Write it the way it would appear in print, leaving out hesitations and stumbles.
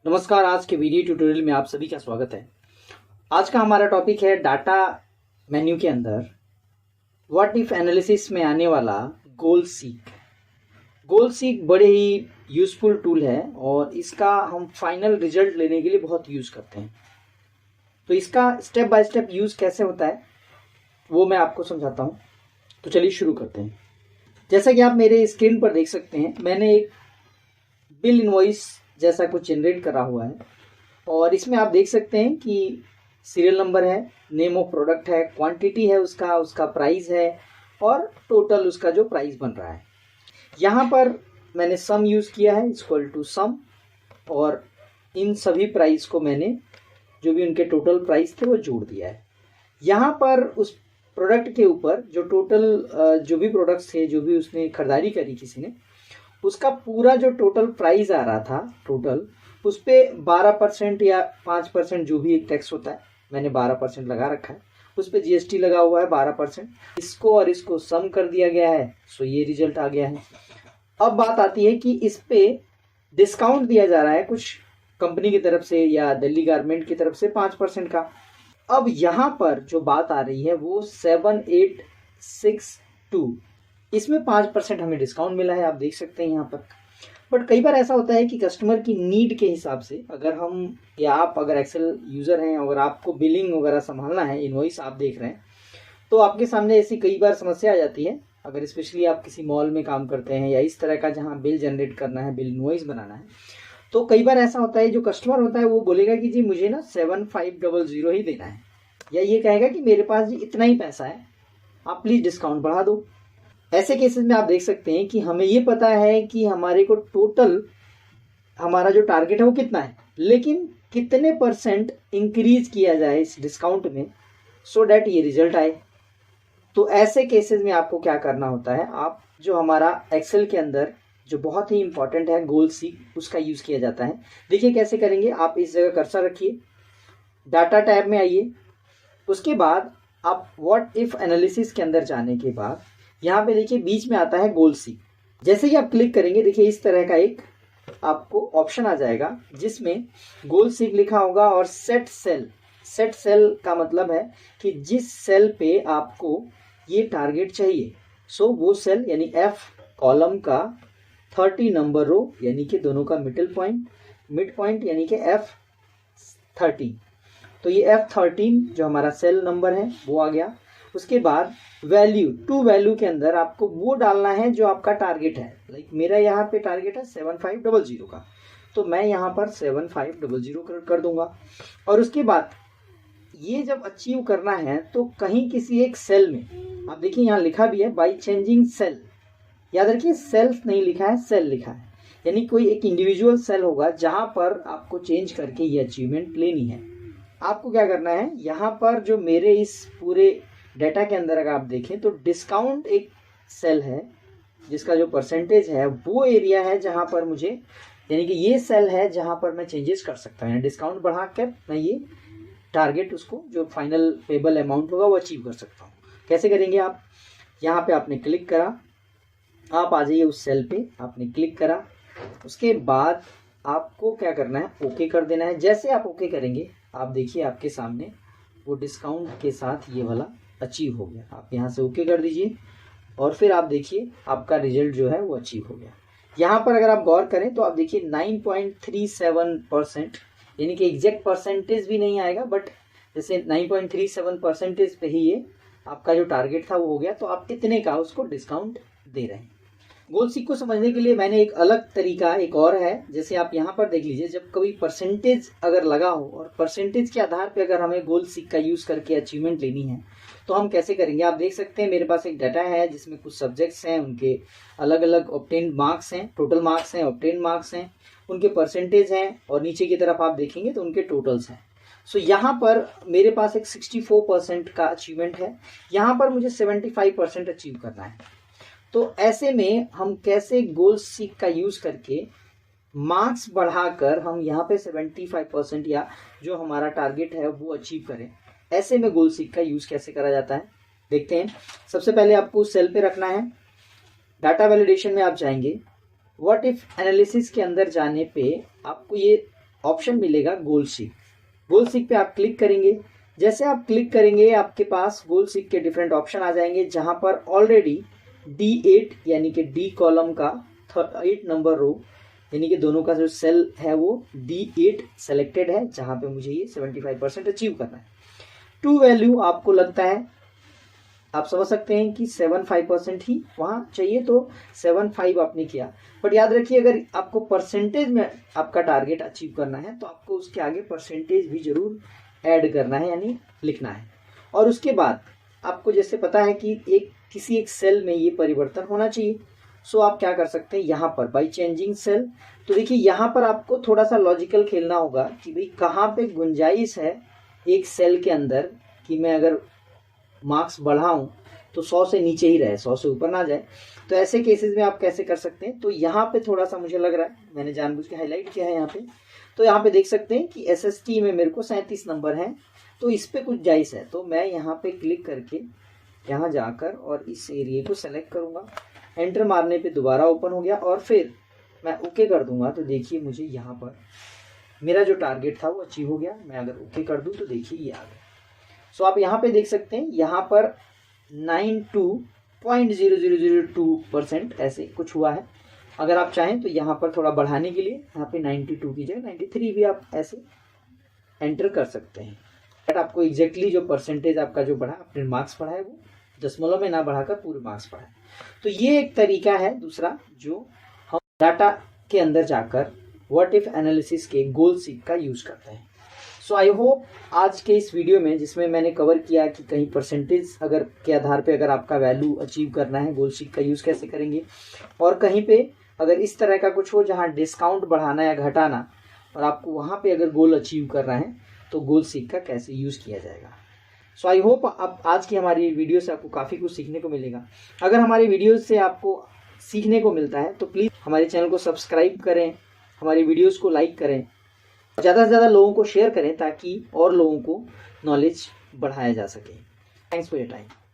नमस्कार। आज के वीडियो ट्यूटोरियल में आप सभी का स्वागत है। आज का हमारा टॉपिक है डाटा मेन्यू के अंदर व्हाट इफ एनालिसिस में आने वाला गोल सीक। गोल सीक बड़े ही यूजफुल टूल है और इसका हम फाइनल रिजल्ट लेने के लिए बहुत यूज करते हैं। तो इसका स्टेप बाय स्टेप यूज कैसे होता है वो मैं आपको समझाता हूँ। तो चलिए शुरू करते हैं। जैसा कि आप मेरे स्क्रीन पर देख सकते हैं, मैंने एक बिल इनवॉइस जैसा कुछ जनरेट करा हुआ है और इसमें आप देख सकते हैं कि सीरियल नंबर है, नेम ऑफ प्रोडक्ट है, क्वांटिटी है, उसका प्राइस है और टोटल उसका जो प्राइस बन रहा है। यहाँ पर मैंने सम यूज़ किया है इक्वल टू सम और इन सभी प्राइस को मैंने जो भी उनके टोटल प्राइस थे वो जोड़ दिया है। यहाँ पर उस प्रोडक्ट के ऊपर जो टोटल जो भी प्रोडक्ट्स थे, जो भी उसने खरीदारी करी किसी ने, उसका पूरा जो टोटल प्राइस आ रहा था टोटल, उस पर 12% या 5% जो भी एक टैक्स होता है, मैंने 12% लगा रखा है। उस पर जीएसटी लगा हुआ है 12%। इसको और इसको सम कर दिया गया है, सो ये रिजल्ट आ गया है। अब बात आती है कि इस पे डिस्काउंट दिया जा रहा है कुछ कंपनी की तरफ से या दिल्ली गारमेंट की तरफ से 5% का। अब यहाँ पर जो बात आ रही है वो 7862, इसमें 5% हमें डिस्काउंट मिला है, आप देख सकते हैं यहाँ पर। बट कई बार ऐसा होता है कि कस्टमर की नीड के हिसाब से अगर हम या आप अगर एक्सेल यूज़र हैं, अगर आपको बिलिंग वगैरह संभालना है, इनवॉइस आप देख रहे हैं, तो आपके सामने ऐसी कई बार समस्या आ जाती है। अगर स्पेशली आप किसी मॉल में काम करते हैं या इस तरह का जहाँ बिल जनरेट करना है, बिल इनवॉइस बनाना है, तो कई बार ऐसा होता है जो कस्टमर होता है वो बोलेगा कि जी मुझे ना 7500 ही देना है, या ये कहेगा कि मेरे पास जी इतना ही पैसा है, आप प्लीज़ डिस्काउंट बढ़ा दो। ऐसे केसेस में आप देख सकते हैं कि हमें ये पता है कि हमारे को टोटल हमारा जो टारगेट है वो कितना है, लेकिन कितने परसेंट इंक्रीज किया जाए इस डिस्काउंट में सो डैट ये रिजल्ट आए। तो ऐसे केसेस में आपको क्या करना होता है, आप जो हमारा एक्सेल के अंदर जो बहुत ही इंपॉर्टेंट है गोल सीक, उसका यूज़ किया जाता है। देखिए कैसे करेंगे। आप इस जगह कर्सर रखिए, डाटा टैब में आइए, उसके बाद आप व्हाट इफ एनालिसिस के अंदर जाने के बाद यहाँ पे देखिए बीच में आता है गोल सीक। जैसे ही आप क्लिक करेंगे देखिए इस तरह का एक आपको ऑप्शन आ जाएगा जिसमें गोल सीक लिखा होगा और सेट सेल। सेट सेल का मतलब है कि जिस सेल पे आपको ये टारगेट चाहिए, सो वो सेल यानी F कॉलम का 30 नंबर रो, यानी कि दोनों का मिड पॉइंट यानी कि F30। तो ये F13 जो हमारा सेल नंबर है वो आ गया। उसके बाद वैल्यू, टू वैल्यू के अंदर आपको वो डालना है जो आपका टारगेट है। लाइक मेरा यहाँ पे टारगेट है 7500 का, तो मैं यहाँ पर 7500 कर दूंगा। और उसके बाद ये जब अचीव करना है तो कहीं किसी एक सेल में, आप देखिए यहाँ लिखा भी है बाई चेंजिंग सेल, याद रखिए सेल्स नहीं लिखा है, सेल लिखा है, यानी कोई एक इंडिविजुअल सेल होगा जहाँ पर आपको चेंज करके ये अचीवमेंट लेनी है। आपको क्या करना है, यहाँ पर जो मेरे इस पूरे डेटा के अंदर अगर आप देखें तो डिस्काउंट एक सेल है जिसका जो परसेंटेज है वो एरिया है जहाँ पर मुझे, यानी कि ये सेल है जहाँ पर मैं चेंजेस कर सकता हूँ। डिस्काउंट बढ़ा कर मैं ये टारगेट, उसको जो फाइनल पेबल अमाउंट होगा वो अचीव कर सकता हूँ। कैसे करेंगे आप, यहाँ पे आपने क्लिक करा, आप आ जाइए उस सेल पे, आपने क्लिक करा, उसके बाद आपको क्या करना है, ओके कर देना है। जैसे आप ओके करेंगे आप देखिए आपके सामने वो डिस्काउंट के साथ ये वाला अचीव हो गया। आप यहाँ से ओके कर दीजिए और फिर आप देखिए आपका रिजल्ट जो है वो अचीव हो गया। यहाँ पर अगर आप गौर करें तो आप देखिए 9.37%, यानी कि एग्जैक्ट परसेंटेज भी नहीं आएगा, बट जैसे 9.37% पे ही ये आपका जो टारगेट था वो हो गया। तो आप कितने का उसको डिस्काउंट दे रहे हैं। गोल सीक को समझने के लिए मैंने एक अलग तरीका एक और है। जैसे आप यहाँ पर देख लीजिए, जब कभी परसेंटेज अगर लगा हो और परसेंटेज के आधार पे अगर हमें गोल सीक का यूज़ करके अचीवमेंट लेनी है तो हम कैसे करेंगे। आप देख सकते हैं मेरे पास एक डाटा है जिसमें कुछ सब्जेक्ट्स हैं, उनके अलग अलग ऑब्टेन्ड मार्क्स हैं, टोटल मार्क्स हैं, ऑब्टेन्ड मार्क्स हैं, उनके परसेंटेज हैं और नीचे की तरफ आप देखेंगे तो उनके टोटल्स हैं। सो यहाँ पर मेरे पास एक 64% का अचीवमेंट है, यहाँ पर मुझे 75% अचीव करना है। तो ऐसे में हम कैसे गोल सीक का यूज़ करके मार्क्स बढ़ाकर हम यहाँ पे 75% या जो हमारा टारगेट है वो अचीव करें। ऐसे में गोल सीक का यूज़ कैसे करा जाता है देखते हैं। सबसे पहले आपको सेल पे रखना है, डाटा वैलिडेशन में आप जाएंगे, व्हाट इफ एनालिसिस के अंदर जाने पे आपको ये ऑप्शन मिलेगा गोल सीक। गोल सीक पे आप क्लिक करेंगे। जैसे आप क्लिक करेंगे आपके पास गोल सीक के डिफरेंट ऑप्शन आ जाएंगे, जहां पर ऑलरेडी D8 यानी कि D कॉलम का 8 नंबर रो यानी कि दोनों का जो सेल है वो D8 सेलेक्टेड है, जहां पे मुझे ये 75% अचीव करना है। टू वैल्यू आपको लगता है, आप समझ सकते हैं कि 75% ही वहां चाहिए, तो 75 आपने किया। बट याद रखिए अगर आपको परसेंटेज में आपका टारगेट अचीव करना है तो आपको उसके आगे परसेंटेज भी जरूर ऐड करना है, यानी लिखना है। और उसके बाद आपको जैसे पता है कि किसी एक सेल में ये परिवर्तन होना चाहिए, सो आप क्या कर सकते हैं यहाँ पर बाई चेंजिंग सेल। तो देखिए यहाँ पर आपको थोड़ा सा लॉजिकल खेलना होगा कि भाई कहाँ पे गुंजाइश है एक सेल के अंदर कि मैं अगर मार्क्स बढ़ाऊं तो 100 से नीचे ही रहे, 100 से ऊपर ना जाए। तो ऐसे केसेस में आप कैसे कर सकते हैं, तो यहाँ पे थोड़ा सा मुझे लग रहा है, मैंने जानबूझ के हाईलाइट किया है यहाँ पे। तो यहाँ पे देख सकते हैं कि SST में मेरे को 37 नंबर है, तो इस पे कुछ जायज़ है। तो मैं यहाँ पे क्लिक करके यहाँ जाकर और इस एरिया को सेलेक्ट करूँगा। एंटर मारने पे दोबारा ओपन हो गया और फिर मैं ओके कर दूंगा। तो देखिए मुझे यहाँ पर मेरा जो टारगेट था वो अचीव हो गया। मैं अगर ओके कर दूं तो देखिए ये आ गया। सो आप यहाँ पे देख सकते हैं यहाँ पर 92.0002% ऐसे कुछ हुआ है। अगर आप चाहें तो यहाँ पर थोड़ा बढ़ाने के लिए यहाँ पे 92 की जगह 93 भी आप ऐसे एंटर कर सकते हैं। बट आपको एग्जैक्टली जो परसेंटेज आपका जो बढ़ा, अपने मार्क्स बढ़ाए, वो दशमलव में ना बढ़ाकर पूरे मार्क्स बढ़ाए। तो ये एक तरीका है दूसरा जो हम डाटा के अंदर जाकर व्हाट इफ एनालिसिस के गोल सीक का यूज करते हैं। सो आई होप आज के इस वीडियो में जिसमें मैंने कवर किया कि कहीं परसेंटेज अगर के आधार पे अगर आपका वैल्यू अचीव करना है गोल सीक का यूज कैसे करेंगे, और कहीं पे अगर इस तरह का कुछ हो जहां डिस्काउंट बढ़ाना या घटाना और आपको वहां पे अगर गोल अचीव करना है तो गोल सीक का कैसे यूज किया जाएगा। सो आई होप आप आज की हमारी वीडियो से आपको काफ़ी कुछ सीखने को मिलेगा। अगर हमारी वीडियो से आपको सीखने को मिलता है तो प्लीज़ हमारे चैनल को सब्सक्राइब करें, हमारी वीडियोस को लाइक करें, ज़्यादा से ज़्यादा लोगों को शेयर करें ताकि और लोगों को नॉलेज बढ़ाया जा सके। Thanks for your time.